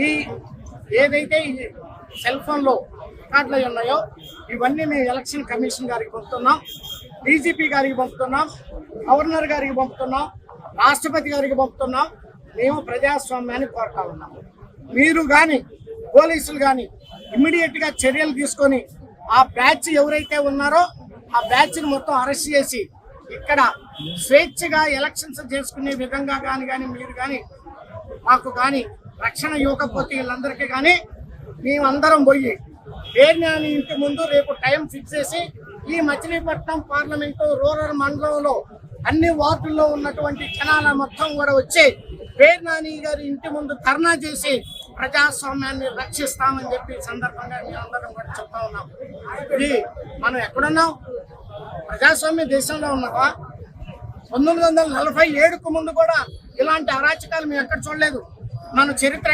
ఈ ఏదైతే ఈ సెల్ ఫోన్లో రికార్డులు ఉన్నాయో ఇవన్నీ మేము ఎలక్షన్ కమిషన్ గారికి పంపుతున్నాం, డీజీపీ గారికి పంపుతున్నాం, గవర్నర్ గారికి పంపుతున్నాం, రాష్ట్రపతి గారికి పంపుతున్నాం. మేము ప్రజాస్వామ్యాన్ని కోరుతా ఉన్నాం. మీరు కానీ పోలీసులు కానీ ఇమ్మీడియట్గా చర్యలు తీసుకొని ఆ బ్యాచ్ ఎవరైతే ఉన్నారో ఆ బ్యాచ్ని మొత్తం అరెస్ట్ చేసి ఇక్కడ స్వేచ్ఛగా ఎలక్షన్స్ చేసుకునే విధంగా కానీ మీరు కానీ మాకు కానీ రక్షణ ఇవ్వకపోతే వీళ్ళందరికీ కానీ మేమందరం పోయి పేర్నాని ఇంటి ముందు రేపు టైం ఫిక్స్ చేసి ఈ మచిలీపట్నం పార్లమెంటు రూరల్ మండలంలో అన్ని వార్డుల్లో ఉన్నటువంటి జనాల మొత్తం కూడా వచ్చి పేర్నాని గారి ఇంటి ముందు ధర్నా చేసి ప్రజాస్వామ్యాన్ని రక్షిస్తామని చెప్పి సందర్భంగా మేమందరం కూడా చెప్తా ఉన్నాం. ఇది మనం ఎక్కడున్నాం? ప్రజాస్వామ్య దేశంలో ఉన్నావా? 1947కు ముందు కూడా ఇలాంటి అరాచకాలు మేము ఎక్కడ చూడలేదు. మన చరిత్ర